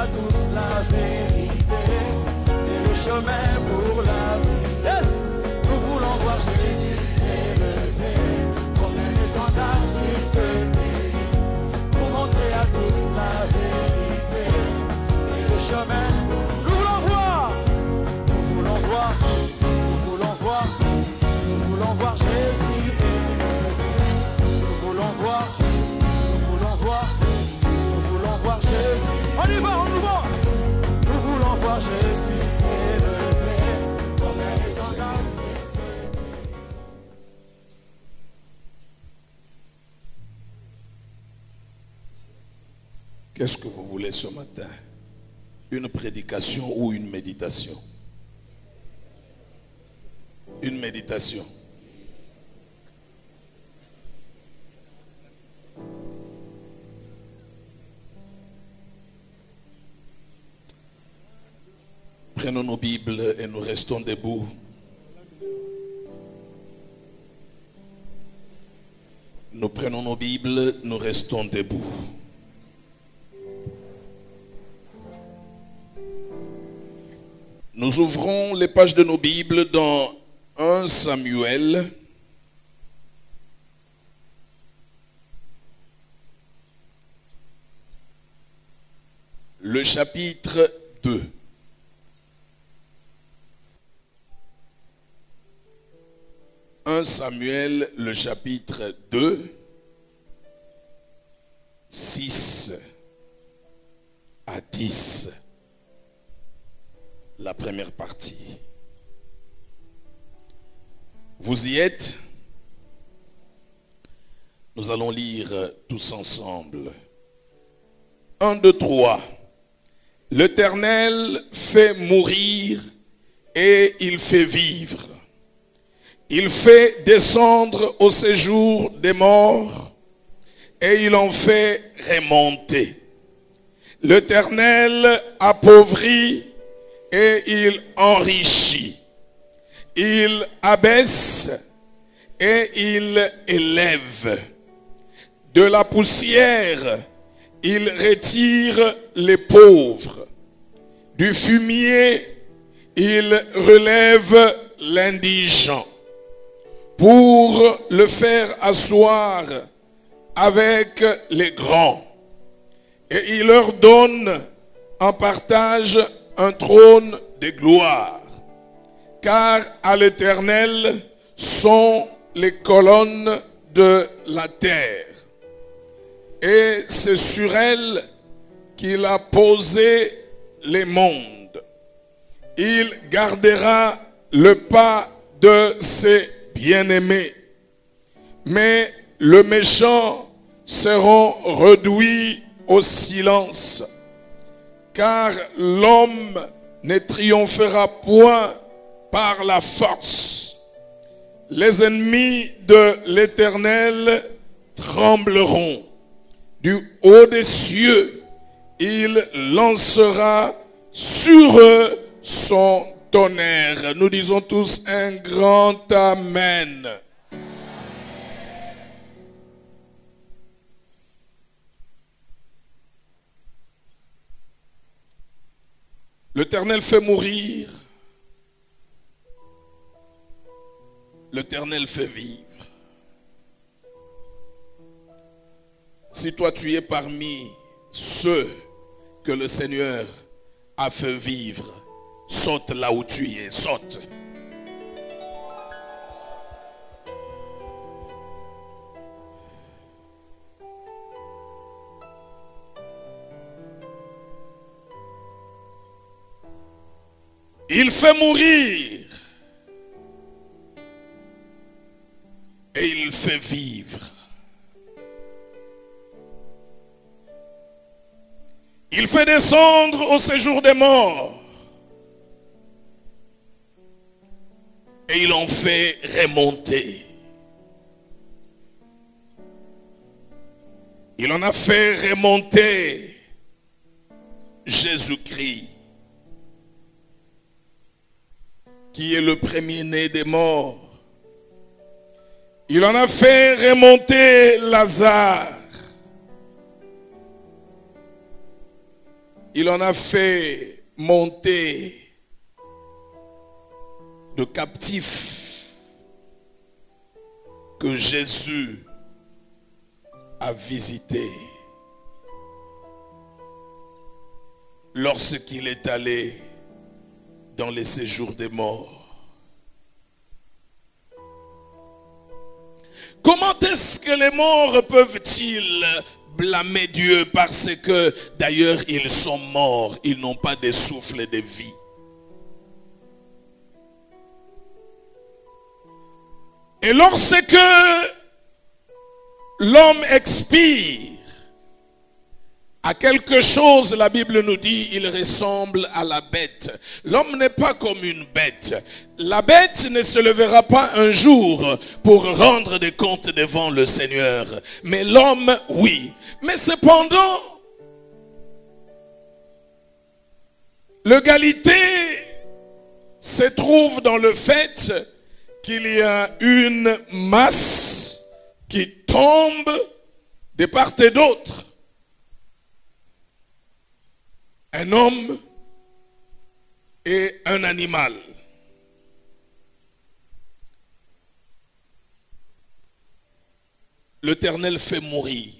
à tous la vérité et le chemin pour la vie. Yes! Nous voulons voir Jésus élevé comme un étendard sur ce pays pour montrer à tous la vérité et le chemin. Nous voulons voir, nous voulons voir, nous voulons voir, nous voulons voir Jésus élevé. Nous voulons voir, nous voulons voir, nous voulons voir Jésus. On y va, on y va. Nous voulons voir Jésus élevé comme un étendard sur ce pays. Qu'est-ce que vous voulez ce matin? Une prédication ou une méditation? Une méditation. Prenons nos Bibles et nous restons debout. Nous prenons nos Bibles, nous restons debout. Nous ouvrons les pages de nos Bibles dans 1 Samuel. Le chapitre 2. Samuel, le chapitre 2, 6 à 10. La première partie. Vous y êtes? Nous allons lire tous ensemble. 1, 2, 3. L'Éternel fait mourir et il fait vivre. Il fait descendre au séjour des morts et il en fait remonter. L'Éternel appauvrit et il enrichit. Il abaisse et il élève. De la poussière, il retire les pauvres. Du fumier, il relève l'indigent. Pour le faire asseoir avec les grands. Et il leur donne en partage un trône de gloire. Car à l'Éternel sont les colonnes de la terre. Et c'est sur elles qu'il a posé les mondes. Il gardera le pas de ses bien-aimés. Mais le méchant seront réduits au silence. Car l'homme ne triomphera point par la force. Les ennemis de l'Éternel trembleront. Du haut des cieux, il lancera sur eux son tonnerre. Nous disons tous un grand Amen. L'Éternel fait mourir. L'Éternel fait vivre. Si toi tu es parmi ceux que le Seigneur a fait vivre, saute là où tu es, saute. Il fait mourir et il fait vivre. Il fait descendre au séjour des morts et il en fait remonter. Il en a fait remonter Jésus-Christ, qui est le premier-né des morts. Il en a fait remonter Lazare. il en a fait monter de captifs que Jésus a visités lorsqu'il est allé dans les séjours des morts. Comment est-ce que les morts peuvent-ils blâmer Dieu? Parce que d'ailleurs ils sont morts, ils n'ont pas de souffle de vie. Et lorsque l'homme expire à quelque chose, la Bible nous dit, il ressemble à la bête. L'homme n'est pas comme une bête. La bête ne se lèvera pas un jour pour rendre des comptes devant le Seigneur. Mais l'homme, oui. Mais cependant, l'égalité se trouve dans le fait qu'il y a une masse qui tombe de part et d'autre. Un homme et un animal. L'Éternel fait mourir.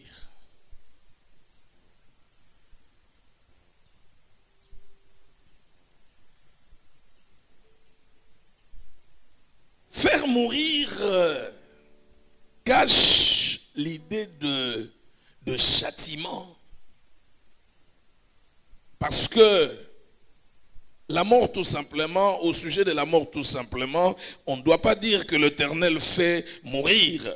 Faire mourir cache l'idée de châtiment. Parce que la mort tout simplement, au sujet de la mort tout simplement, on ne doit pas dire que l'Éternel fait mourir.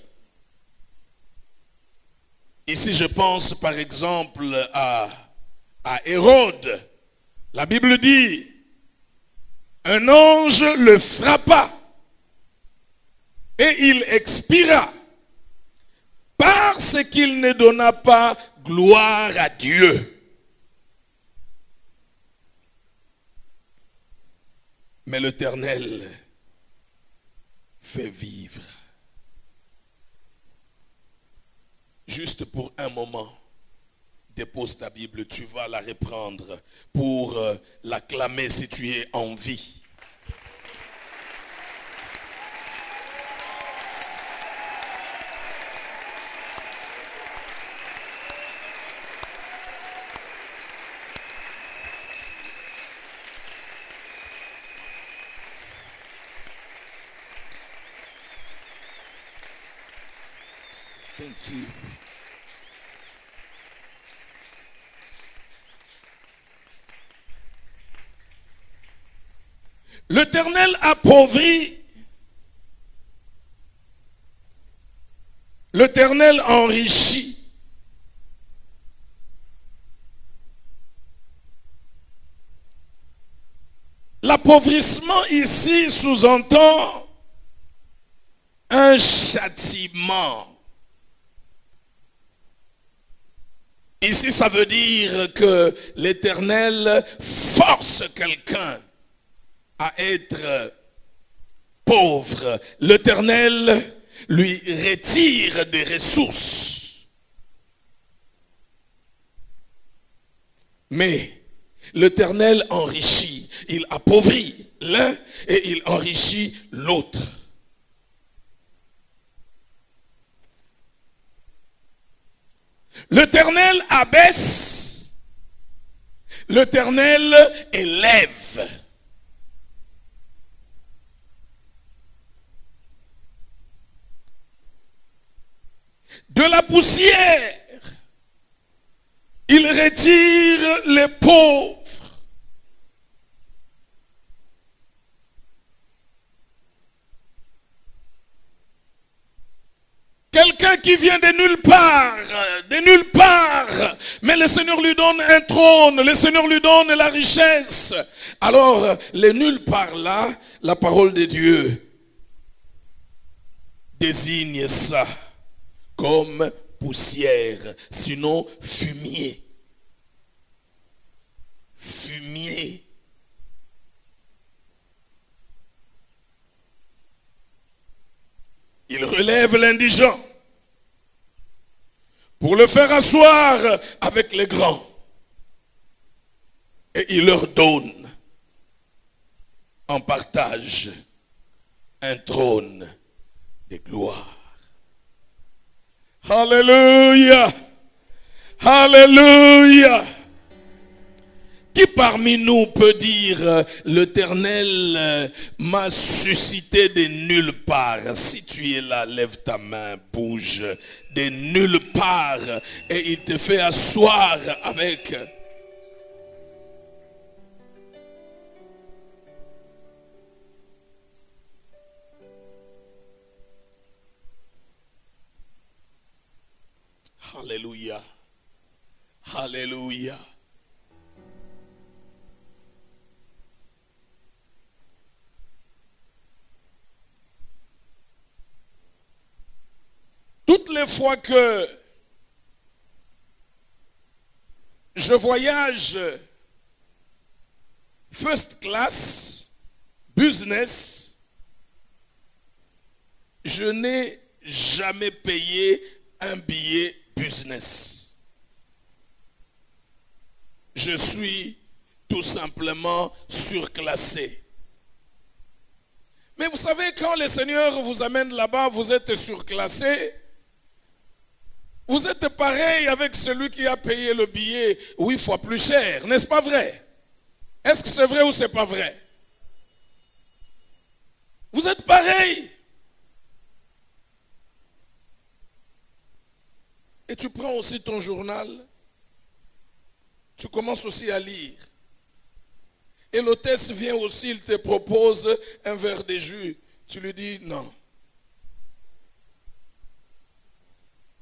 Ici je pense par exemple à Hérode. La Bible dit, un ange le frappa et il expira parce qu'il ne donna pas gloire à Dieu. Mais l'Éternel fait vivre. Juste pour un moment, dépose ta Bible, tu vas la reprendre pour l'acclamer si tu es en vie. Thank you. L'Éternel appauvrit, l'Éternel enrichit. L'appauvrissement ici sous-entend un châtiment. Ici, ça veut dire que l'Éternel force quelqu'un à être pauvre. L'Éternel lui retire des ressources. Mais l'Éternel enrichit. Il appauvrit l'un et il enrichit l'autre. L'Éternel abaisse, l'Éternel élève. De la poussière, il retire les pauvres. Quelqu'un qui vient de nulle part, mais le Seigneur lui donne un trône, le Seigneur lui donne la richesse. Alors, les nulle part là, la parole de Dieu désigne ça comme poussière, sinon fumier. Fumier. Il relève l'indigent pour le faire asseoir avec les grands. Et il leur donne en partage un trône de gloire. Alléluia. Alléluia. Qui parmi nous peut dire l'Éternel m'a suscité de nulle part? Si tu es là, lève ta main, bouge de nulle part et il te fait asseoir avec. Alléluia. Alléluia. Toutes les fois que je voyage first class, business, je n'ai jamais payé un billet business. Je suis tout simplement surclassé. Mais vous savez, quand le Seigneur vous amène là-bas, vous êtes surclassé. Vous êtes pareil avec celui qui a payé le billet 8 fois plus cher, n'est-ce pas vrai? Est-ce que c'est vrai ou c'est pas vrai? Vous êtes pareil. Et tu prends aussi ton journal, tu commences aussi à lire. Et l'hôtesse vient aussi, il te propose un verre de jus. Tu lui dis non.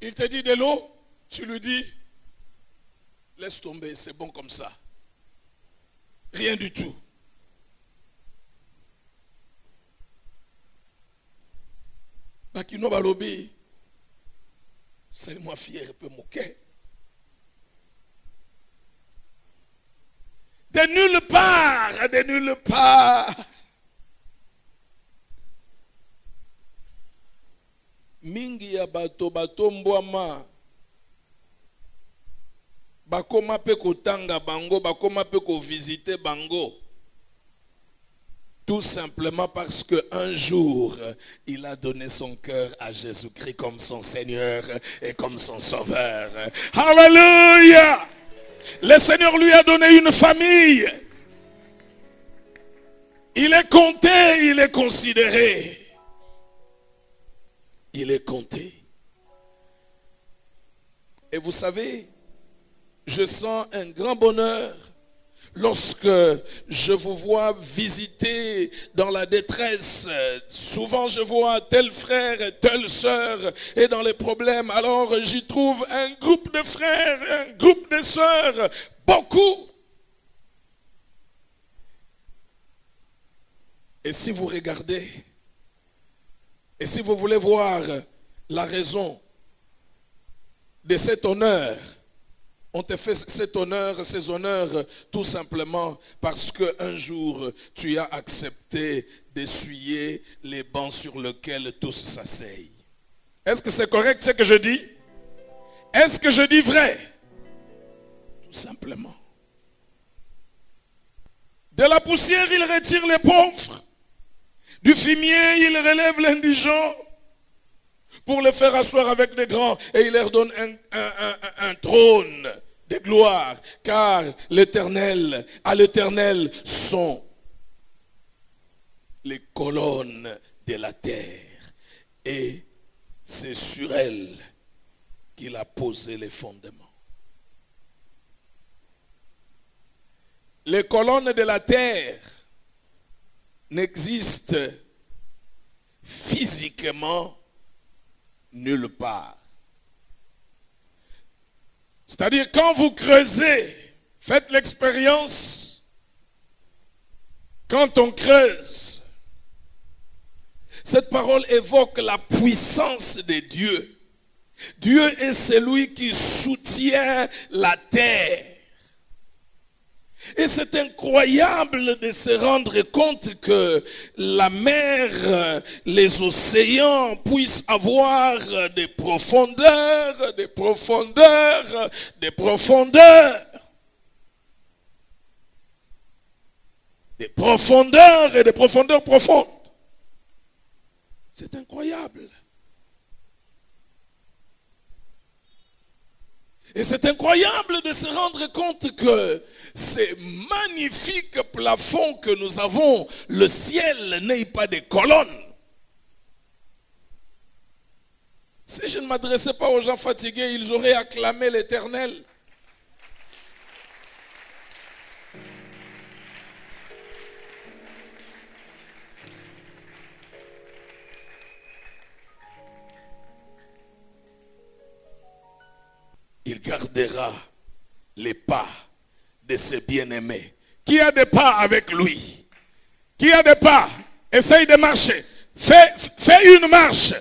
Il te dit de l'eau, tu lui dis, laisse tomber, c'est bon comme ça. Rien du tout. Bakino balobi, c'est moi fier, peu moquer. De nulle part, de nulle part. Mingi ya bato mbwama bakoma pe kotanga bango, bakoma pe ko visiter bango, tout simplement parce que un jour il a donné son cœur à Jésus-Christ comme son Seigneur et comme son Sauveur. Alléluia. Le Seigneur lui a donné une famille. Il est compté, il est considéré. Il est compté. Et vous savez, je sens un grand bonheur lorsque je vous vois visiter dans la détresse. Souvent je vois tel frère et telle sœur et dans les problèmes. Alors j'y trouve un groupe de frères, un groupe de sœurs, beaucoup. Et si vous regardez, et si vous voulez voir la raison de cet honneur, on te fait cet honneur, ces honneurs, tout simplement parce qu'un jour, tu as accepté d'essuyer les bancs sur lesquels tous s'asseyent. Est-ce que c'est correct ce que je dis? Est-ce que je dis vrai? Tout simplement. De la poussière, il retire les pauvres. Du fumier, il relève l'indigent pour le faire asseoir avec des grands. Et il leur donne un trône de gloire. Car l'Éternel, à l'Éternel sont les colonnes de la terre. Et c'est sur elles qu'il a posé les fondements. Les colonnes de la terre n'existe physiquement nulle part. C'est-à-dire quand vous creusez, faites l'expérience, quand on creuse, cette parole évoque la puissance de Dieu. Dieu est celui qui soutient la terre. Et c'est incroyable de se rendre compte que la mer, les océans puissent avoir des profondeurs, des profondeurs, des profondeurs. des profondeurs et des profondeurs profondes. C'est incroyable. Et c'est incroyable de se rendre compte que ces magnifiques plafonds que nous avons, le ciel n'est pas des colonnes. Si je ne m'adressais pas aux gens fatigués, ils auraient acclamé l'Éternel. Il gardera les pas de ses bien-aimés. Qui a des pas avec lui? Qui a des pas? Essaye de marcher. Fais une marche.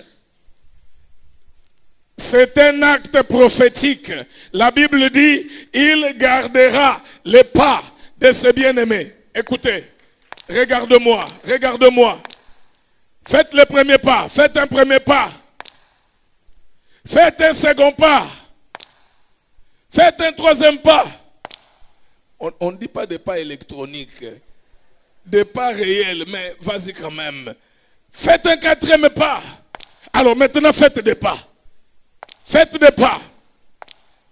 C'est un acte prophétique. La Bible dit, il gardera les pas de ses bien-aimés. Écoutez, regarde-moi, regarde-moi. Faites le premier pas, faites un premier pas. Faites un second pas. Faites un troisième pas. On ne dit pas des pas électroniques, des pas réels, mais vas-y quand même. Faites un quatrième pas. Alors maintenant, faites des pas. Faites des pas.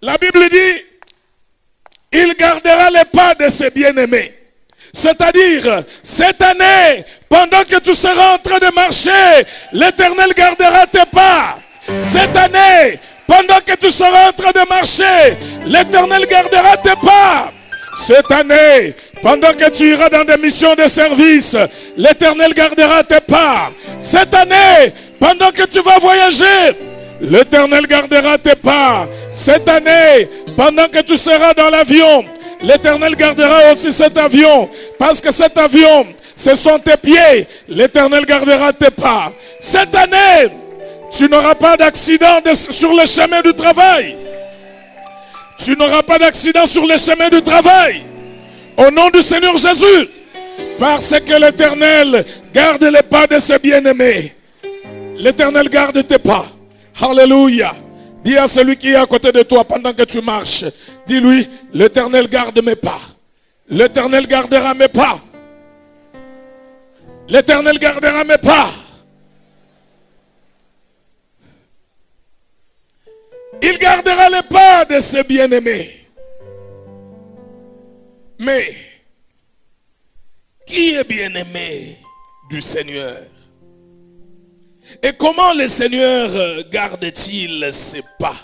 La Bible dit, il gardera les pas de ses bien-aimés. C'est-à-dire, cette année, pendant que tu seras en train de marcher, l'Éternel gardera tes pas. Cette année, pendant que tu seras en train de marcher, l'Éternel gardera tes pas. Cette année, pendant que tu iras dans des missions de service, l'Éternel gardera tes pas. Cette année, pendant que tu vas voyager, l'Éternel gardera tes pas. Cette année, pendant que tu seras dans l'avion, l'Éternel gardera aussi cet avion. Parce que cet avion, ce sont tes pieds. L'Éternel gardera tes pas. Cette année, tu n'auras pas d'accident sur le chemin du travail. Tu n'auras pas d'accident sur le chemin du travail. Au nom du Seigneur Jésus. Parce que l'Éternel garde les pas de ses bien-aimés. L'Éternel garde tes pas. Alléluia. Dis à celui qui est à côté de toi pendant que tu marches. Dis-lui, l'Éternel garde mes pas. L'Éternel gardera mes pas. L'Éternel gardera mes pas. Il gardera les pas de ses bien-aimés. Mais, qui est bien-aimé du Seigneur? Et comment le Seigneur garde-t-il ses pas?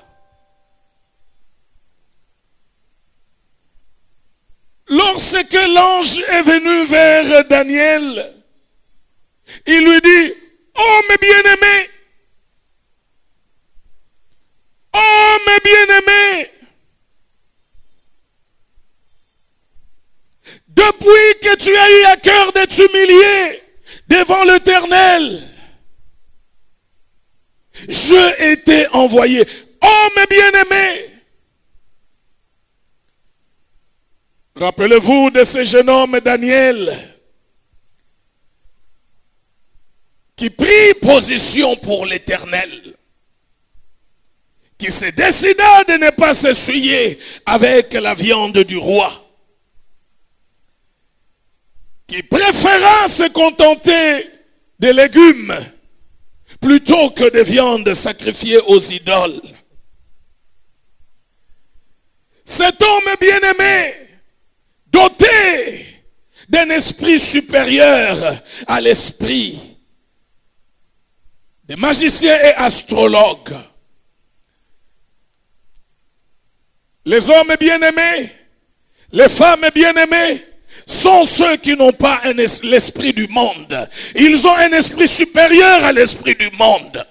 Lorsque l'ange est venu vers Daniel, il lui dit, oh mes bien-aimés, oh mes bien-aimés, depuis que tu as eu à cœur de t'humilier devant l'Éternel, je t'ai envoyé. Oh mes bien-aimés, rappelez-vous de ce jeune homme Daniel qui prit position pour l'Éternel, qui se décida de ne pas s'essuyer avec la viande du roi, qui préféra se contenter des légumes plutôt que de viande sacrifiée aux idoles. Cet homme bien-aimé, doté d'un esprit supérieur à l'esprit des magiciens et astrologues, les hommes bien-aimés, les femmes bien-aimées, sont ceux qui n'ont pas l'esprit du monde. Ils ont un esprit supérieur à l'esprit du monde.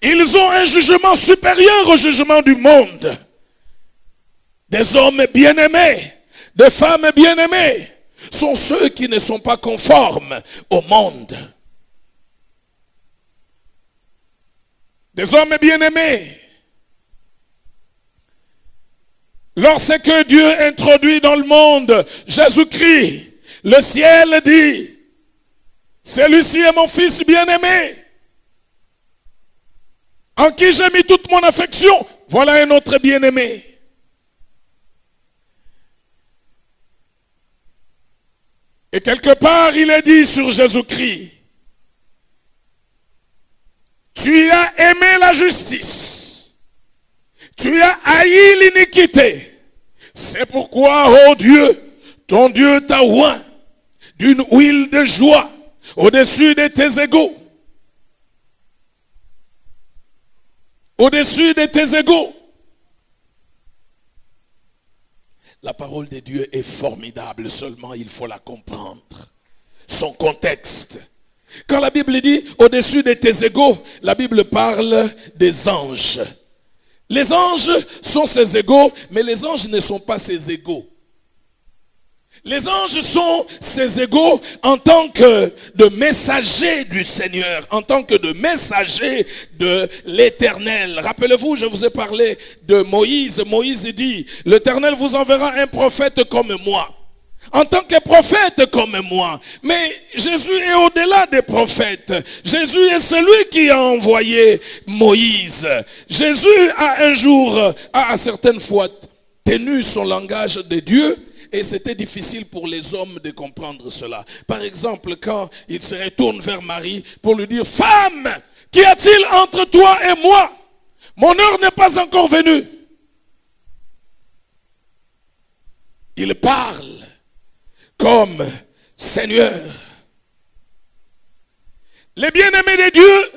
Ils ont un jugement supérieur au jugement du monde. Des hommes bien-aimés, des femmes bien-aimées, sont ceux qui ne sont pas conformes au monde. Des hommes bien-aimés, lorsque Dieu introduit dans le monde Jésus-Christ, le ciel dit, celui-ci est mon fils bien-aimé, en qui j'ai mis toute mon affection. Voilà un autre bien-aimé. Et quelque part, il est dit sur Jésus-Christ, tu as aimé la justice, tu as haï l'iniquité. C'est pourquoi, ô Dieu, ton Dieu t'a oint d'une huile de joie au-dessus de tes égaux. Au-dessus de tes égaux. La parole de Dieu est formidable, seulement il faut la comprendre. Son contexte. Quand la Bible dit au-dessus de tes égaux, la Bible parle des anges. Les anges sont ses égaux, mais les anges ne sont pas ses égaux. Les anges sont ses égaux en tant que de messagers du Seigneur, en tant que de messagers de l'Éternel. Rappelez-vous, je vous ai parlé de Moïse. Moïse dit, l'Éternel vous enverra un prophète comme moi. En tant que prophète comme moi. Mais Jésus est au-delà des prophètes. Jésus est celui qui a envoyé Moïse. Jésus a un jour, a certaines fois tenu son langage de Dieu. Et c'était difficile pour les hommes de comprendre cela. Par exemple, quand il se retourne vers Marie pour lui dire, femme, qu'y a-t-il entre toi et moi? Mon heure n'est pas encore venue. Il parle comme Seigneur. Les bien-aimés de Dieu,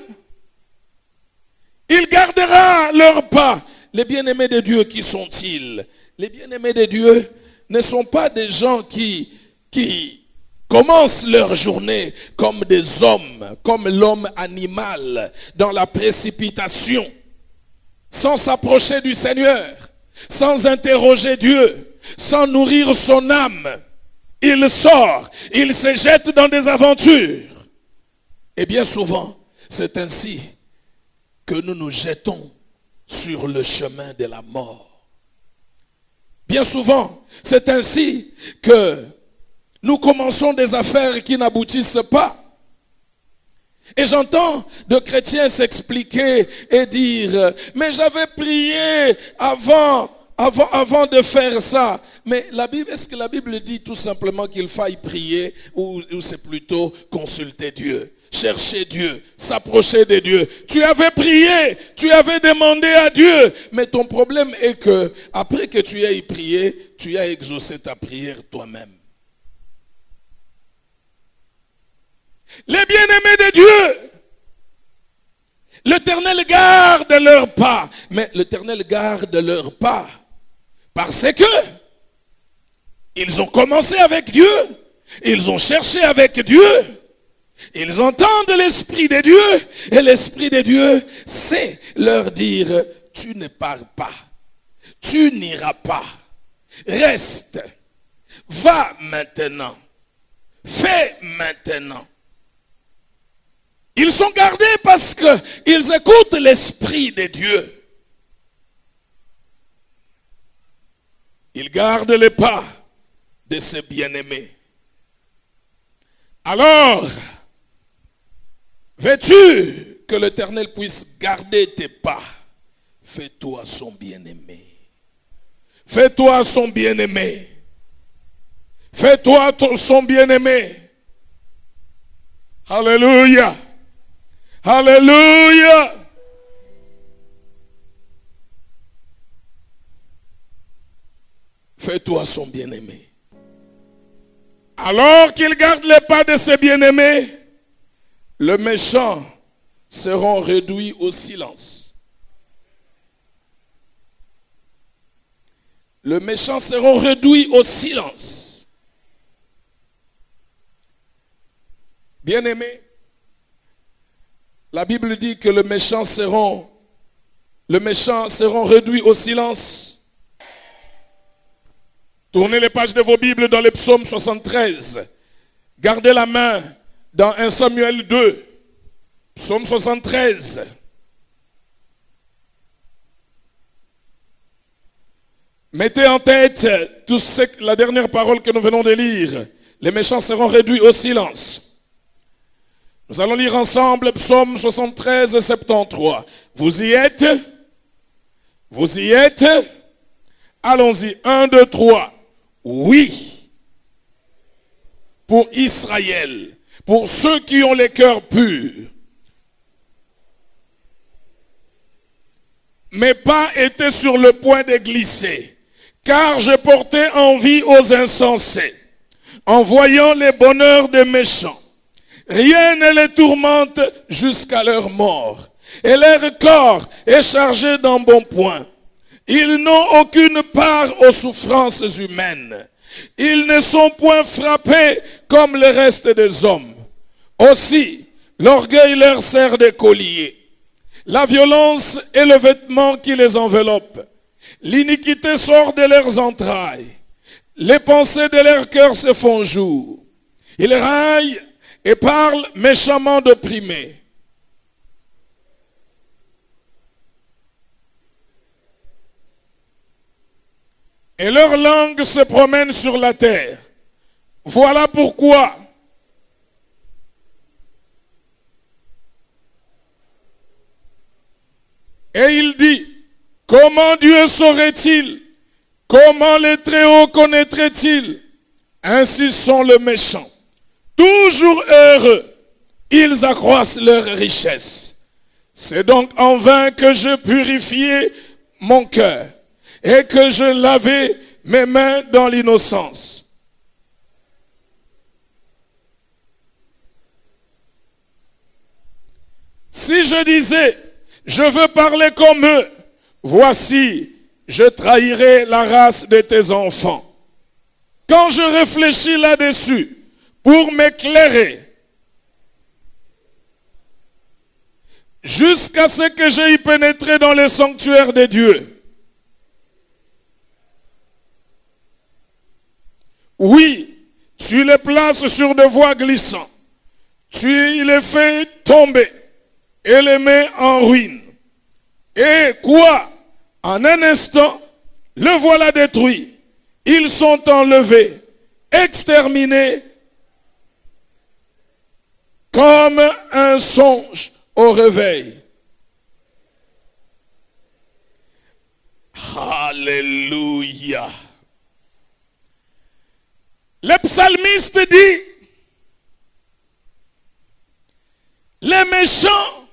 il gardera leur pas. Les bien-aimés de Dieu, qui sont-ils? Les bien-aimés de Dieu ne sont pas des gens qui commencent leur journée comme des hommes, comme l'homme animal, dans la précipitation, sans s'approcher du Seigneur, sans interroger Dieu, sans nourrir son âme. Il sort, il se jette dans des aventures. Et bien souvent, c'est ainsi que nous nous jetons sur le chemin de la mort. Bien souvent, c'est ainsi que nous commençons des affaires qui n'aboutissent pas. Et j'entends de chrétiens s'expliquer et dire, mais j'avais prié avant de faire ça. Mais la Bible, est-ce que la Bible dit tout simplement qu'il faille prier ou c'est plutôt consulter Dieu? Chercher Dieu, s'approcher de Dieu. Tu avais prié, tu avais demandé à Dieu, mais ton problème est que après que tu aies prié, tu as exaucé ta prière toi-même. Les bien-aimés de Dieu, l'Éternel garde leurs pas, mais l'Éternel garde leurs pas parce que ils ont commencé avec Dieu, ils ont cherché avec Dieu. Ils entendent l'Esprit de Dieu et l'Esprit de Dieu sait leur dire, tu ne pars pas, tu n'iras pas, reste, va maintenant, fais maintenant. Ils sont gardés parce qu'ils écoutent l'Esprit de Dieu. Ils gardent les pas de ses bien-aimés. Alors, veux-tu que l'Éternel puisse garder tes pas? Fais-toi son bien-aimé. Fais-toi son bien-aimé. Fais-toi son bien-aimé. Alléluia. Alléluia. Fais-toi son bien-aimé. Alors qu'il garde les pas de ses bien-aimés, les méchants seront réduits au silence. Les méchants seront réduits au silence. Bien-aimés, la Bible dit que les méchants seront réduits au silence. Tournez les pages de vos Bibles dans le psaume 73. Gardez la main dans 1 Samuel 2. Psaume 73. Mettez en tête la dernière parole que nous venons de lire. Les méchants seront réduits au silence. Nous allons lire ensemble psaume 73 et 73. Vous y êtes? Vous y êtes? Allons-y. 1, 2, 3. Oui. pour Israël, pour ceux qui ont les cœurs purs. Mes pas étaient sur le point de glisser, car je portais envie aux insensés, en voyant les bonheurs des méchants. Rien ne les tourmente jusqu'à leur mort, et leur corps est chargé d'embonpoint. Ils n'ont aucune part aux souffrances humaines. Ils ne sont point frappés comme le reste des hommes. Aussi, l'orgueil leur sert de collier. La violence est le vêtement qui les enveloppe. L'iniquité sort de leurs entrailles. Les pensées de leur cœur se font jour. Ils raillent et parlent méchamment d'opprimés. Et leur langue se promène sur la terre. Voilà pourquoi et il dit, comment Dieu saurait-il? Comment les Très-Hauts connaîtraient-ils? Ainsi sont les méchants. Toujours heureux, ils accroissent leur richesse. C'est donc en vain que je purifiais mon cœur et que je lavais mes mains dans l'innocence. Si je disais, je veux parler comme eux, voici, je trahirai la race de tes enfants. Quand je réfléchis là-dessus, pour m'éclairer, jusqu'à ce que j'aie pénétré dans les sanctuaires de Dieu. Oui, tu les places sur des voies glissantes. Tu les fais tomber et les mets en ruine. Et quoi? En un instant, le voilà détruit. Ils sont enlevés, exterminés, comme un songe au réveil. Alléluia. Le psalmiste dit, les méchants,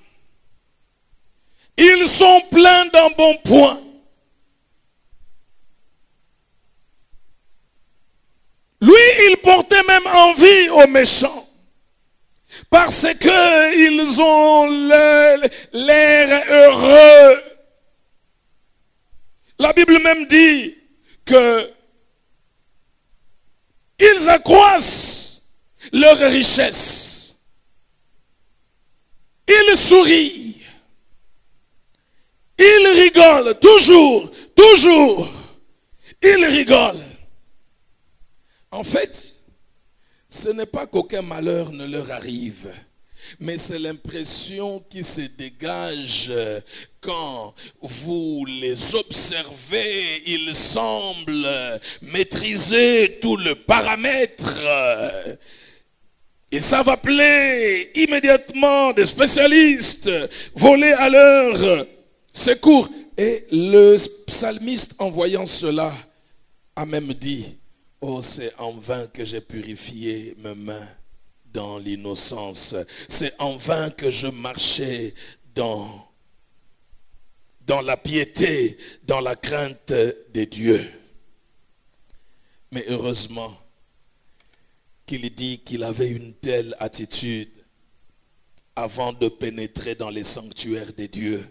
ils sont pleins d'embonpoint. Lui, il portait même envie aux méchants. Parce qu'ils ont l'air heureux. La Bible même dit que ils accroissent leur richesse. Ils sourient. Ils rigolent toujours, toujours. Ils rigolent. En fait, ce n'est pas qu'aucun malheur ne leur arrive, mais c'est l'impression qui se dégage quand vous les observez. Ils semblent maîtriser tout le paramètre. Ils savent appeler immédiatement des spécialistes, voler à leur secours. Et le psalmiste, en voyant cela, a même dit, oh, c'est en vain que j'ai purifié mes mains dans l'innocence. C'est en vain que je marchais dans la piété, dans la crainte de Dieu. Mais heureusement qu'il dit qu'il avait une telle attitude avant de pénétrer dans les sanctuaires de Dieu,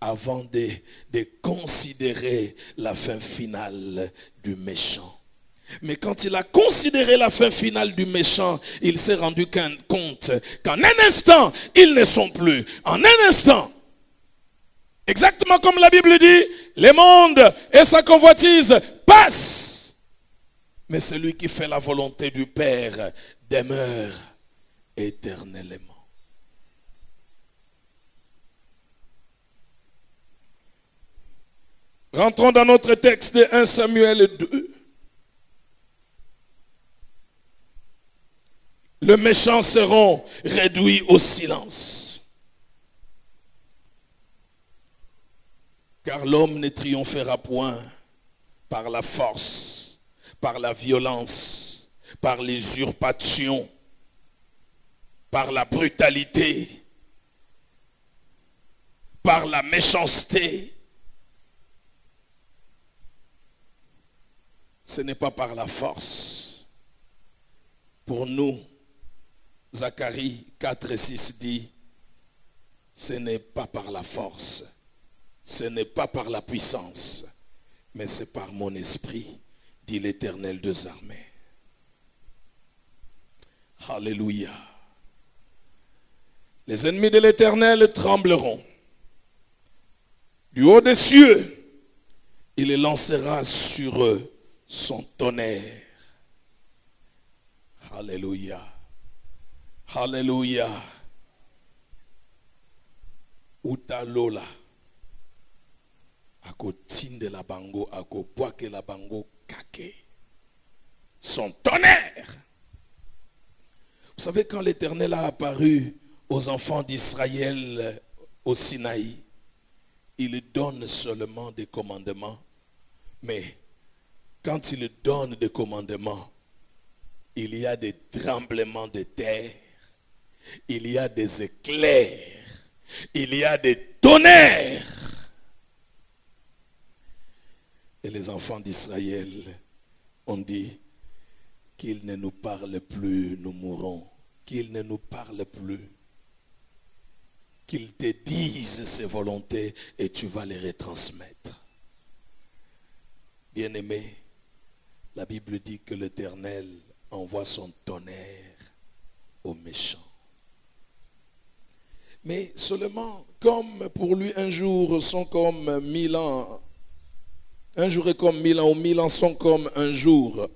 avant de considérer la fin finale du méchant. Mais quand il a considéré la fin finale du méchant, il s'est rendu compte qu'en un instant, ils ne sont plus. En un instant, exactement comme la Bible dit, le monde et sa convoitise passent. Mais celui qui fait la volonté du Père demeure éternellement. Rentrons dans notre texte de 1 Samuel 2. Les méchants seront réduits au silence. Car l'homme ne triomphera point par la force, par la violence, par l'usurpation, par la brutalité, par la méchanceté. Ce n'est pas par la force. Pour nous, Zacharie 4 et 6 dit, ce n'est pas par la force, ce n'est pas par la puissance, mais c'est par mon esprit, dit l'Éternel des armées. Alléluia. Les ennemis de l'Éternel trembleront. Du haut des cieux, il lancera sur eux son tonnerre. Alléluia. Alléluia. Utalola. Ako tinde la bango, ako boake la bango kake. Son tonnerre. Vous savez, quand l'Éternel a apparu aux enfants d'Israël au Sinaï, il donne seulement des commandements. Mais quand il donne des commandements, il y a des tremblements de terre, il y a des éclairs, il y a des tonnerres. Et les enfants d'Israël ont dit, qu'il ne nous parle plus, nous mourrons. Qu'il ne nous parle plus. Qu'il te dise ses volontés et tu vas les retransmettre. Bien-aimé, la Bible dit que l'Éternel envoie son tonnerre aux méchants. Mais seulement, comme pour lui un jour sont comme 1000 ans, un jour est comme 1000 ans, ou 1000 ans sont comme un jour.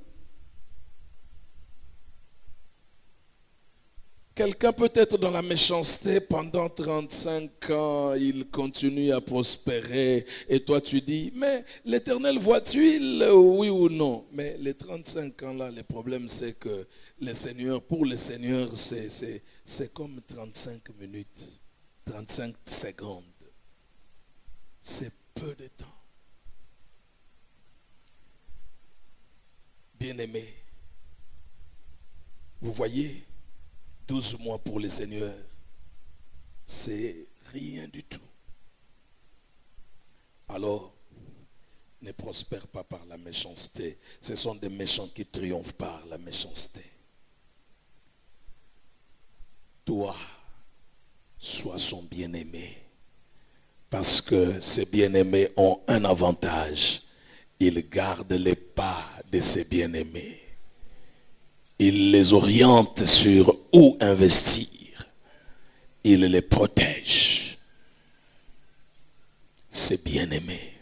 Quelqu'un peut être dans la méchanceté pendant 35 ans, il continue à prospérer et toi tu dis, mais l'Éternel voit-il, oui ou non? Mais les 35 ans là, le problème c'est que le Seigneur, pour le Seigneur, c'est comme 35 minutes, 35 secondes. C'est peu de temps. Bien-aimé, vous voyez, 12 mois pour le Seigneur, c'est rien du tout. Alors, ne prospère pas par la méchanceté. Ce sont des méchants qui triomphent par la méchanceté. Toi, sois son bien-aimé. Parce que ces bien-aimés ont un avantage. Ils gardent les pas de ses bien-aimés. Il les oriente sur où investir. Il les protège. C'est bien-aimé.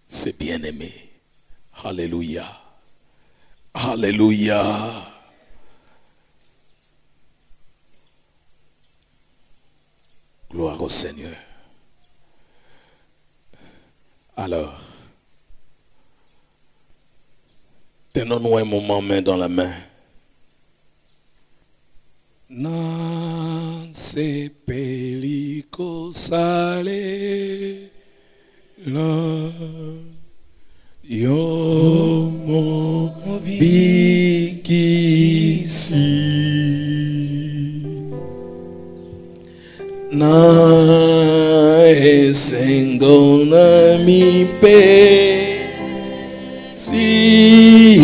C'est bien-aimé. Alléluia. Alléluia. Gloire au Seigneur. Alors, tenons-nous un moment main dans la main. Non, c'est pelico sale la yo mo bikisi na esengona mi pe simo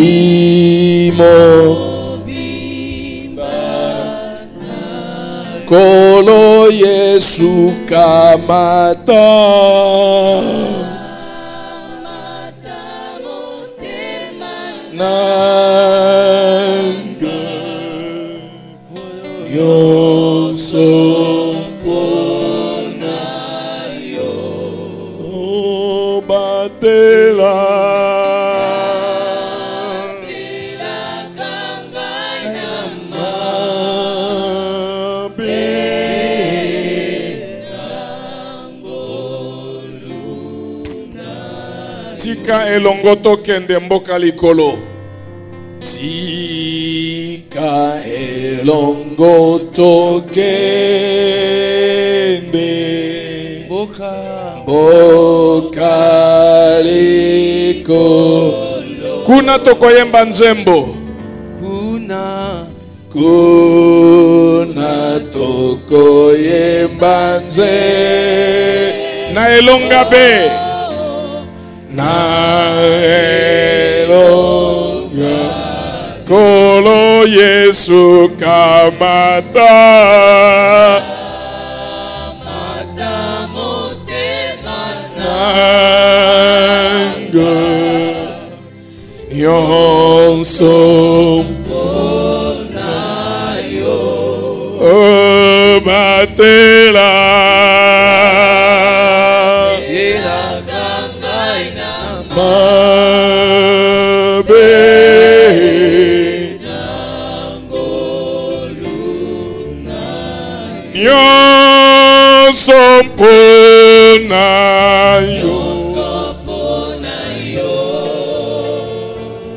Kolo Yesu kamata nanga yo sopona yo batela Tika elongoto kende mboka likolo. Tika elongoto kende mboka likolo. likolo. Kuna tokoyemba nzembo. Kuna tokoyemba nzembo. Na elonga be. Na elonga. Kolo Yesu kamata. Nyonso mponayo batela mabe nyonso mponayo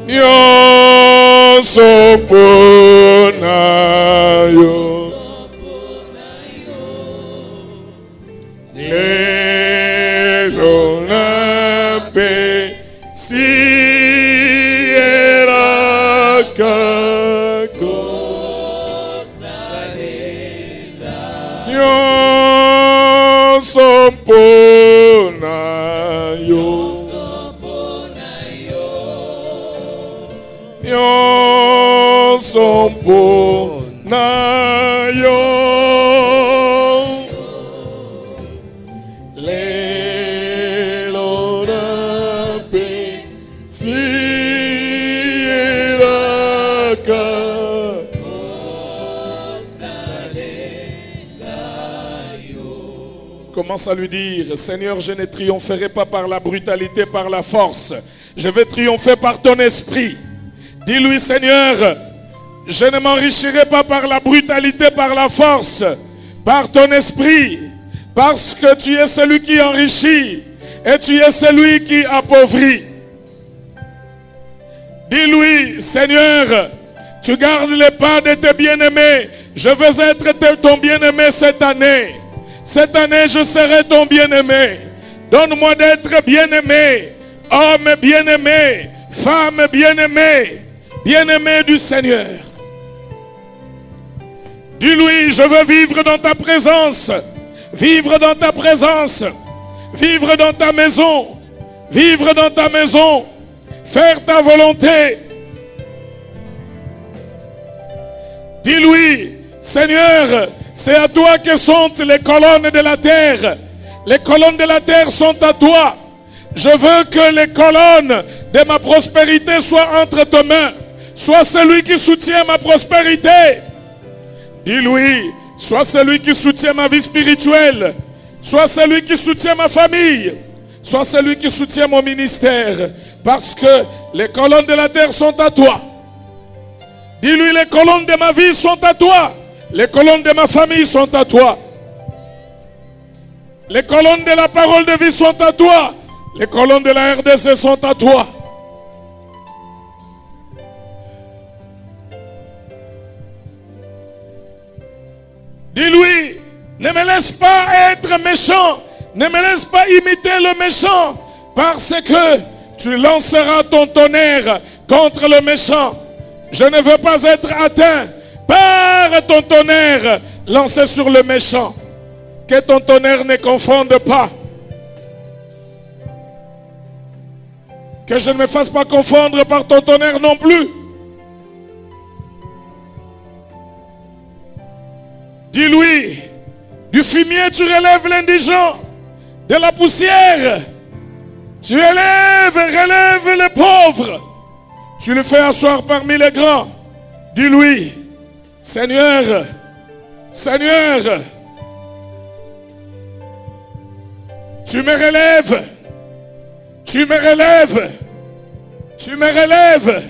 nyonso mponayo lelo napesi eraka nyonso mponayo nyonso mponayo lelo napesi eraka. Commence à lui dire, Seigneur, je ne triompherai pas par la brutalité, par la force. Je vais triompher par ton esprit. Dis-lui, Seigneur, je ne m'enrichirai pas par la brutalité, par la force, par ton esprit, parce que tu es celui qui enrichit et tu es celui qui appauvrit. Dis-lui, Seigneur, tu gardes les pas de tes bien-aimés. Je veux être ton bien-aimé cette année. Cette année, je serai ton bien-aimé. Donne-moi d'être bien-aimé, homme bien-aimé, femme bien-aimée, bien-aimé du Seigneur. Dis-lui, je veux vivre dans ta présence, vivre dans ta présence, vivre dans ta maison, vivre dans ta maison, faire ta volonté. Dis-lui, Seigneur, c'est à toi que sont les colonnes de la terre. Les colonnes de la terre sont à toi. Je veux que les colonnes de ma prospérité soient entre tes mains. Sois celui qui soutient ma prospérité. Dis-lui, sois celui qui soutient ma vie spirituelle. Sois celui qui soutient ma famille. Sois celui qui soutient mon ministère. Parce que les colonnes de la terre sont à toi. Dis-lui, les colonnes de ma vie sont à toi. Les colonnes de ma famille sont à toi. Les colonnes de la parole de vie sont à toi. Les colonnes de la RDC sont à toi. Dis-lui, ne me laisse pas être méchant. Ne me laisse pas imiter le méchant. Parce que tu lanceras ton tonnerre contre le méchant. Je ne veux pas être atteint par ton tonnerre lancé sur le méchant. Que ton tonnerre ne confonde pas. Que je ne me fasse pas confondre par ton tonnerre non plus. Dis-lui, du fumier tu relèves l'indigent, de la poussière tu relèves les pauvres. Tu le fais asseoir parmi les grands. Dis-lui, Seigneur, Seigneur, tu me relèves, tu me relèves, tu me relèves.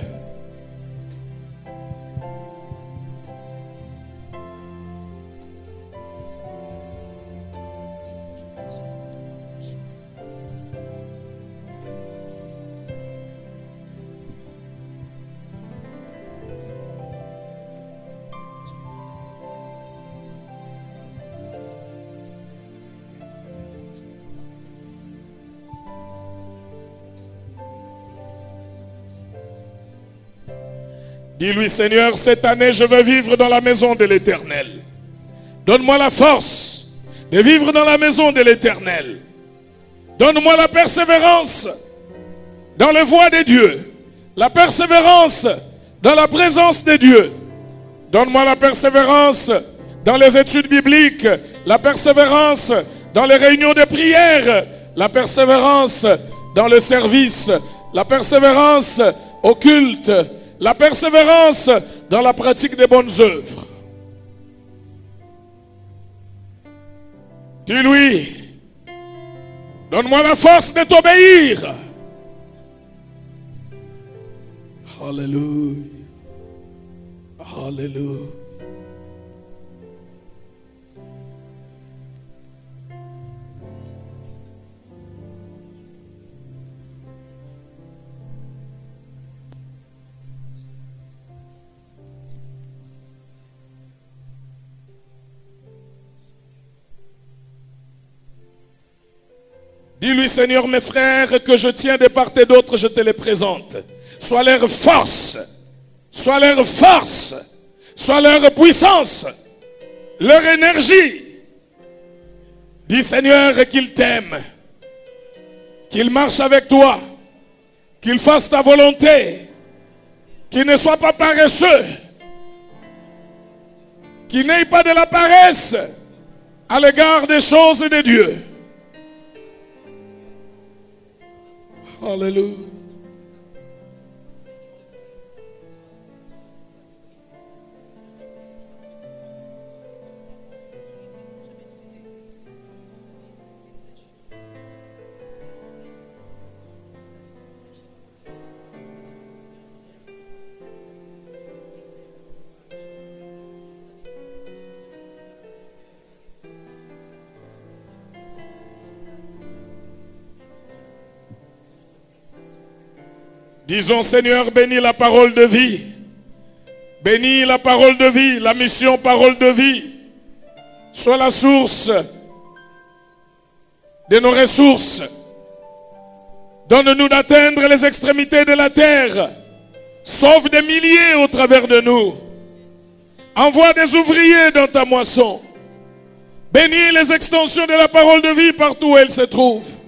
Dis-lui, Seigneur, cette année, je veux vivre dans la maison de l'Éternel. Donne-moi la force de vivre dans la maison de l'Éternel. Donne-moi la persévérance dans les voies de Dieu. La persévérance dans la présence de Dieu. Donne-moi la persévérance dans les études bibliques. La persévérance dans les réunions de prière. La persévérance dans le service. La persévérance au culte. La persévérance dans la pratique des bonnes œuvres. Dis-lui, donne-moi la force de t'obéir. Alléluia. Alléluia. Dis-lui, Seigneur, mes frères que je tiens de part et d'autre, je te les présente. Sois leur force, sois leur force, sois leur puissance, leur énergie. Dis, Seigneur, qu'ils t'aiment, qu'ils marchent avec toi, qu'ils fassent ta volonté, qu'ils ne soient pas paresseux, qu'ils n'aient pas de la paresse à l'égard des choses de Dieu. Alléluia. Disons, Seigneur, bénis la parole de vie. Bénis la parole de vie, la mission parole de vie. Sois la source de nos ressources. Donne-nous d'atteindre les extrémités de la terre. Sauve des milliers au travers de nous. Envoie des ouvriers dans ta moisson. Bénis les extensions de la parole de vie partout où elles se trouvent.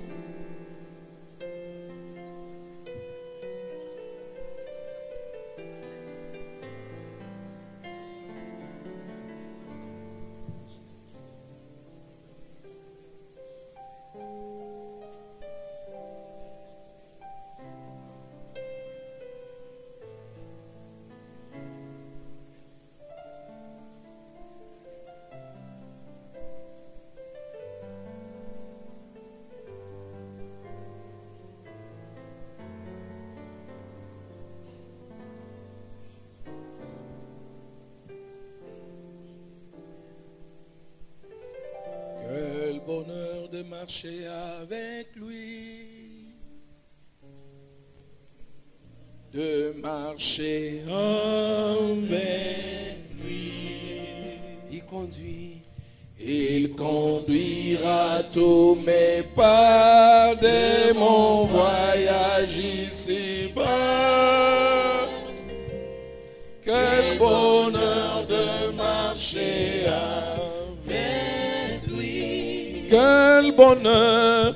Quel bonheur de marcher avec lui, de marcher avec lui. Il conduira tous mes pas de mon voyage ici-bas. Quel bonheur de marcher avec lui. Quel bonheur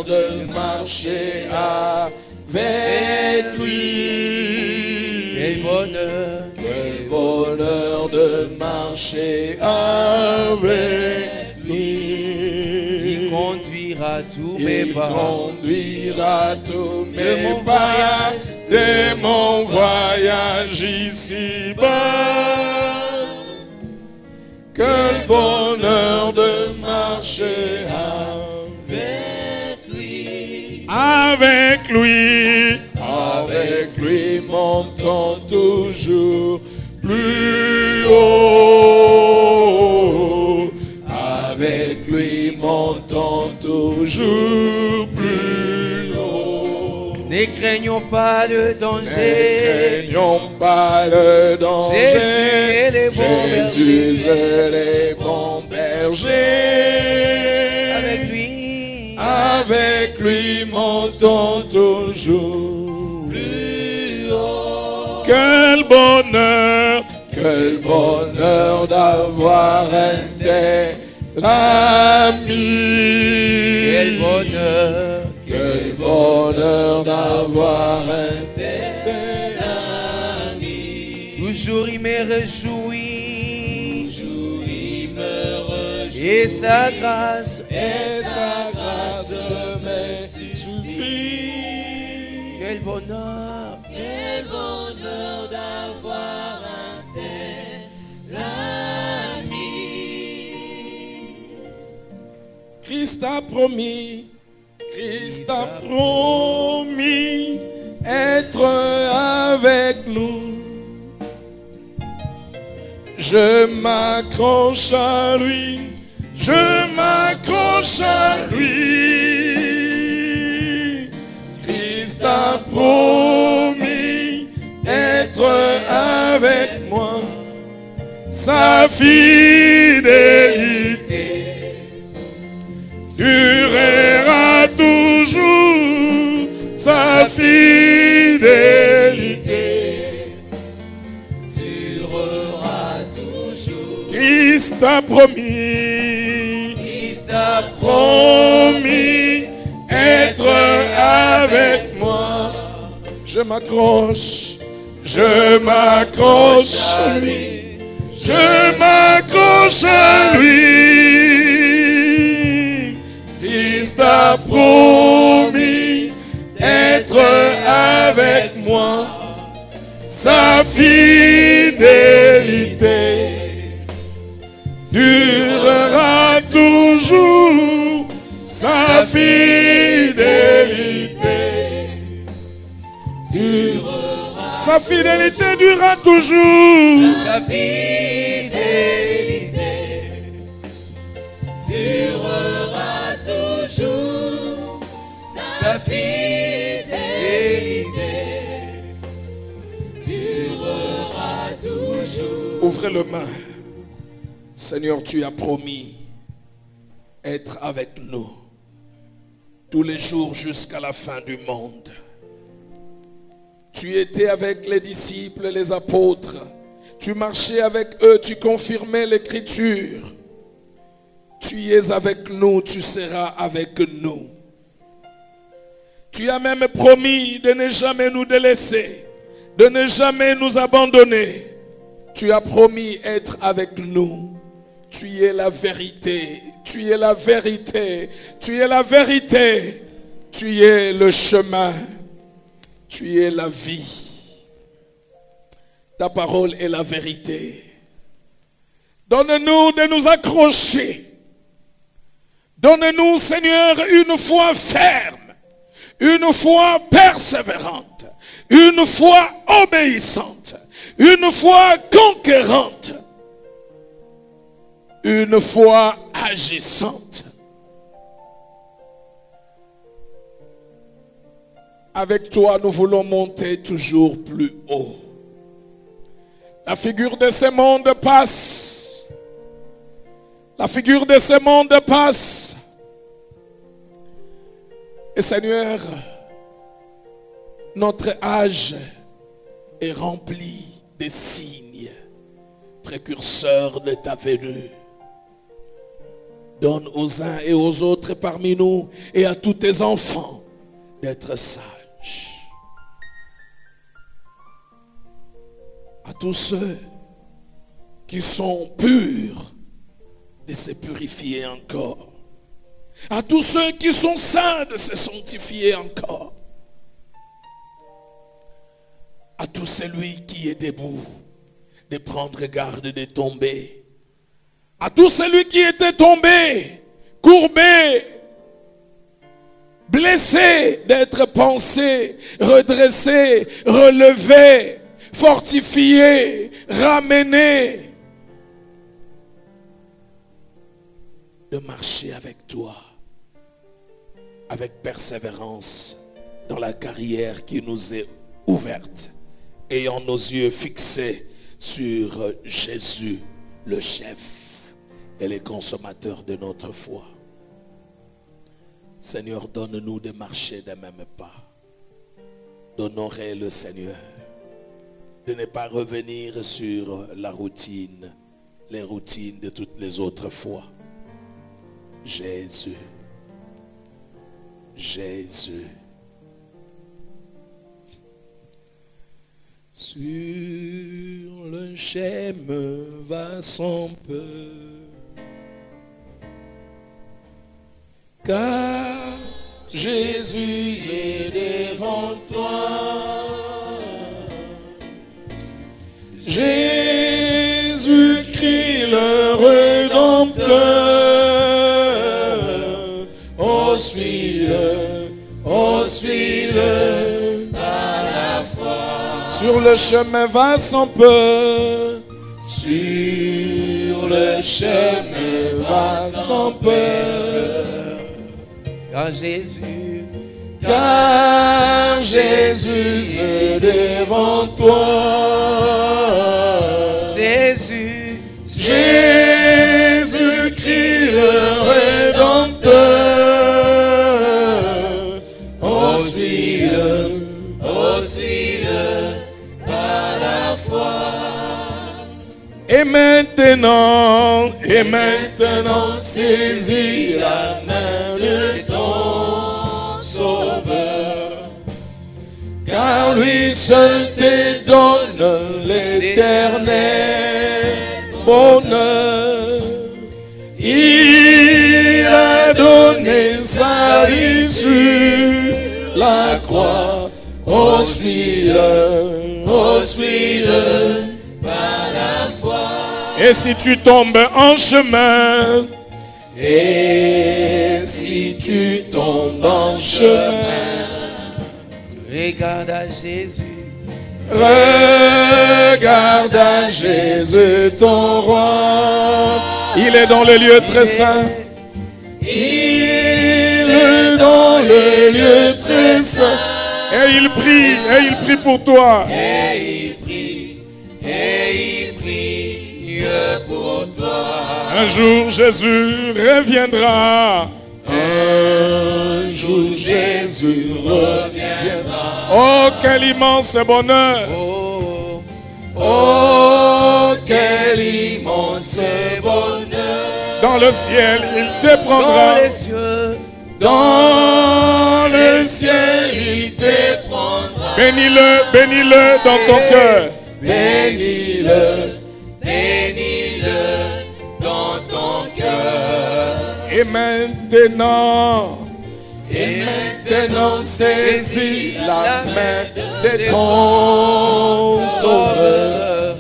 de marcher avec lui. Quel bonheur de marcher avec lui. Il conduira tous mes pas. Il conduira tous mes pas de mon voyage ici-bas. Quel bonheur de marcher avec lui. Avec lui. Avec lui, montons toujours plus haut. Avec lui, montons toujours plus haut. Ne craignons pas le danger. Ne craignons pas le danger. Jésus et les bons bergers. Avec lui, montons toujours plus haut. Quel bonheur d'avoir un tel ami. Quel bonheur d'avoir un tel ami. Toujours il me réjouit. Et sa grâce me suffit. Quel bonheur d'avoir un tel ami. Christ a promis être avec nous. Je m'accroche à lui. Christ a promis être avec moi. Sa fidélité durera toujours. Sa fidélité Durera toujours. Christ a promis être avec moi. Je m'accroche à lui. Je m'accroche à lui. Christ a promis être avec moi. Sa fidélité durera toujours. Sa fidélité durera. Sa fidélité durera toujours. Sa fidélité durera toujours. Sa fidélité durera toujours. Ouvrez les mains. Seigneur, tu as promis être avec nous tous les jours jusqu'à la fin du monde. Tu étais avec les disciples, les apôtres. Tu marchais avec eux, tu confirmais l'écriture. Tu es avec nous, tu seras avec nous. Tu as même promis de ne jamais nous délaisser, de ne jamais nous abandonner. Tu as promis être avec nous. Tu es la vérité, tu es la vérité, tu es la vérité, tu es le chemin, tu es la vie. Ta parole est la vérité. Donne-nous de nous accrocher. Donne-nous, Seigneur, une foi ferme, une foi persévérante, une foi obéissante, une foi conquérante. Une foi agissante. Avec toi, nous voulons monter toujours plus haut. La figure de ce monde passe. La figure de ce monde passe. Et Seigneur, notre âge est rempli de signes précurseurs de ta venue. Donne aux uns et aux autres parmi nous et à tous tes enfants d'être sages. À tous ceux qui sont purs, de se purifier encore. À tous ceux qui sont saints, de se sanctifier encore. À tout celui qui est debout, de prendre garde de tomber. À tout celui qui était tombé, courbé, blessé, d'être pensé, redressé, relevé, fortifié, ramené. De marcher avec toi, avec persévérance, dans la carrière qui nous est ouverte, ayant nos yeux fixés sur Jésus, le chef et les consommateurs de notre foi. Seigneur, donne-nous de marcher des mêmes pas, d'honorer le Seigneur, de ne pas revenir sur la routine, les routines de toutes les autres fois. Jésus, Jésus. Sur le chemin va son peu, car Jésus est devant toi. Jésus-Christ le Rédempteur, oh suis-le à la fois. Sur le chemin va son peu, sur le chemin va son peu. Car Jésus est devant toi. Jésus-Christ le Rédempteur, oh suis-le à la fois. Et maintenant, saisis la main de ton Sauveur, car lui seul te donne l'éternel bonheur. Il a donné sa vie sur la croix. Oh suis-le par la foi. Et si tu tombes en chemin, regarde à Jésus. Regarde à Jésus ton roi. Il est dans le lieu très saint. Il est dans le lieu très saint. Et il prie pour toi. Et il prie pour toi. Un jour Jésus reviendra. Un jour Jésus reviendra. Oh, quel immense bonheur. Oh, quel immense bonheur. Dans le ciel, il te prendra. Dans le ciel, il te prendra. Bénis-le dans ton cœur. Bénis-le dans ton cœur. Et maintenant, saisis la main de ton Sauveur,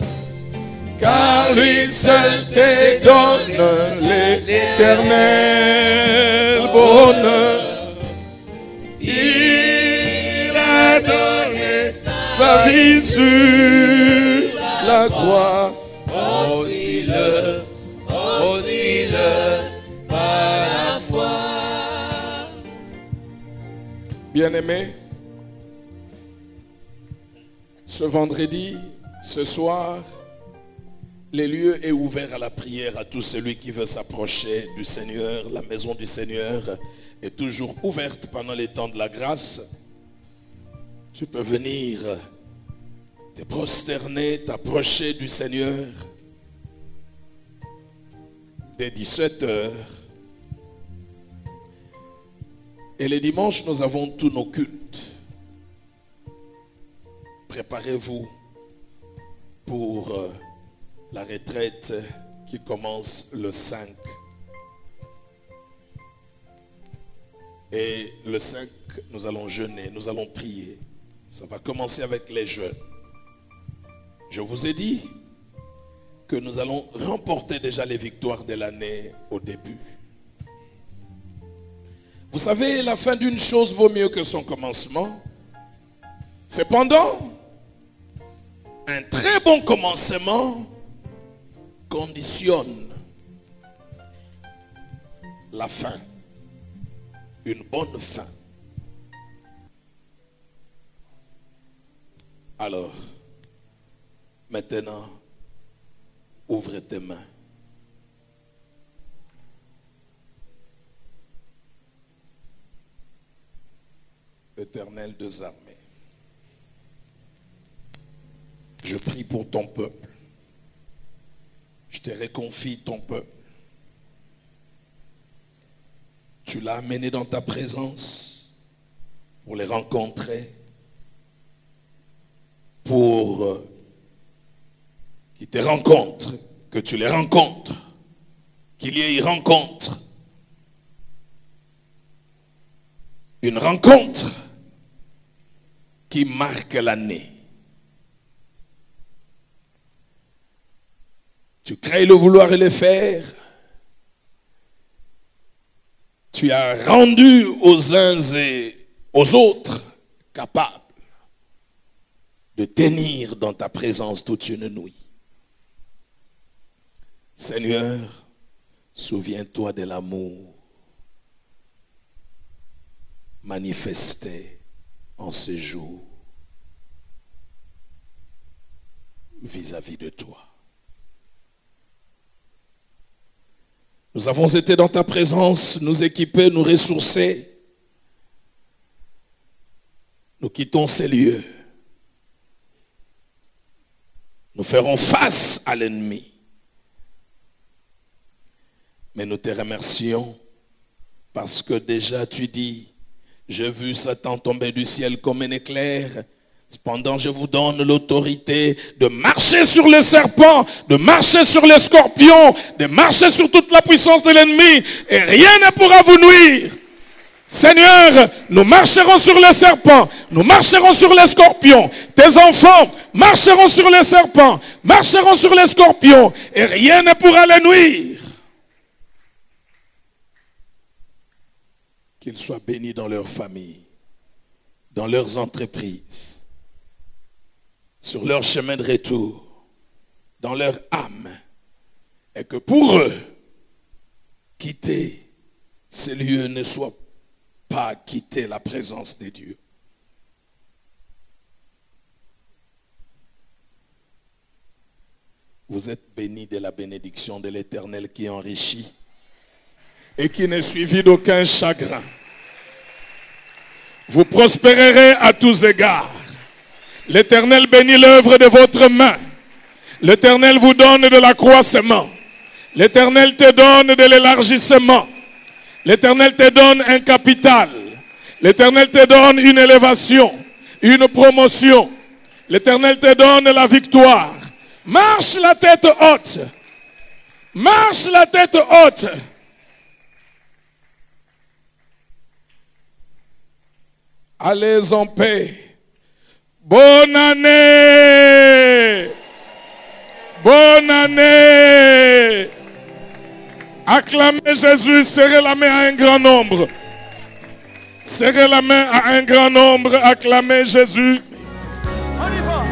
car lui seul te donne l'éternel bonheur. Il a donné sa vie sur la croix. Oh, suis-le par la foi. Bien-aimés, ce vendredi, ce soir, le lieu est ouvert à la prière à tout celui qui veut s'approcher du Seigneur. La maison du Seigneur est toujours ouverte pendant les temps de la grâce. Tu peux venir te prosterner, t'approcher du Seigneur. Dès 17h. Et les dimanches, nous avons tous nos cultes. Préparez-vous pour la retraite qui commence le 5. Et le 5, nous allons jeûner, nous allons prier. Ça va commencer avec les jeunes. Je vous ai dit que nous allons remporter déjà les victoires de l'année au début. Vous savez, la fin d'une chose vaut mieux que son commencement. Cependant, un très bon commencement conditionne la fin, une bonne fin. Alors, maintenant, ouvre tes mains. Éternel des armées, Je prie pour ton peuple. Je te reconfie ton peuple. Tu l'as amené dans ta présence pour les rencontrer, pour qu'ils te rencontrent, que tu les rencontres, qu'il y ait une rencontre. Une rencontre qui marque l'année. Tu crées le vouloir et le faire. Tu as rendu aux uns et aux autres capables de tenir dans ta présence toute une nuit. Seigneur, souviens-toi de l'amour manifesté en ce jour vis-à-vis de toi. Nous avons été dans ta présence, nous équiper, nous ressourcer. Nous quittons ces lieux. Nous ferons face à l'ennemi. Mais nous te remercions parce que déjà tu dis, j'ai vu Satan tomber du ciel comme un éclair. Cependant, je vous donne l'autorité de marcher sur les serpents, de marcher sur les scorpions, de marcher sur toute la puissance de l'ennemi, et rien ne pourra vous nuire. Seigneur, nous marcherons sur les serpents, nous marcherons sur les scorpions. Tes enfants marcheront sur les serpents, marcheront sur les scorpions, et rien ne pourra les nuire. Qu'ils soient bénis dans leur famille, dans leurs entreprises, sur leur chemin de retour, dans leur âme, et que pour eux, quitter ces lieux ne soit pas quitter la présence de Dieu. Vous êtes bénis de la bénédiction de l'Éternel qui enrichit et qui n'est suivi d'aucun chagrin. Vous prospérerez à tous égards. L'Éternel bénit l'œuvre de votre main. L'Éternel vous donne de l'accroissement. L'Éternel te donne de l'élargissement. L'Éternel te donne un capital. L'Éternel te donne une élévation, une promotion. L'Éternel te donne la victoire. Marche la tête haute. Marche la tête haute. Allez en paix. Bonne année. Bonne année. Acclamez Jésus, serrez la main à un grand nombre. Serrez la main à un grand nombre, acclamez Jésus. On y va.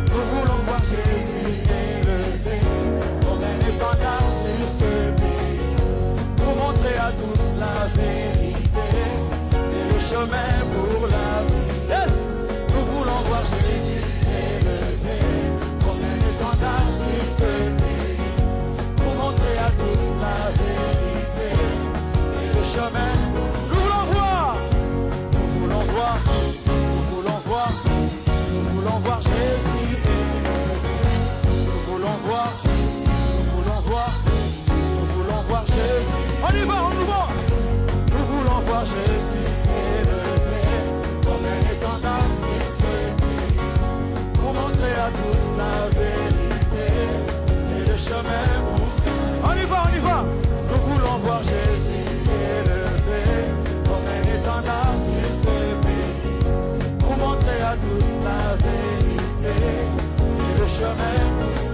Nous voulons voir Jésus élevé comme un étendard sur ce pays, pour montrer à tous la vérité et le chemin pour la vie. Yes. Nous voulons voir Jésus élevé comme un étendard sur ce pays, pour montrer à tous la vérité et le chemin. Nous voulons voir. Nous voulons voir. Nous voulons voir. Nous voulons voir Jésus élevé. Nous voulons voir. Nous voulons voir. Nous voulons voir Jésus. On y va, on nous voit. Nous voulons voir Jésus élevé comme un étendard sur ce pays, pour montrer à tous la vérité et le chemin pour... On y va, on y va. Nous voulons voir Jésus élevé comme un étendard sur ce pays, pour montrer à tous la vérité et le chemin pour...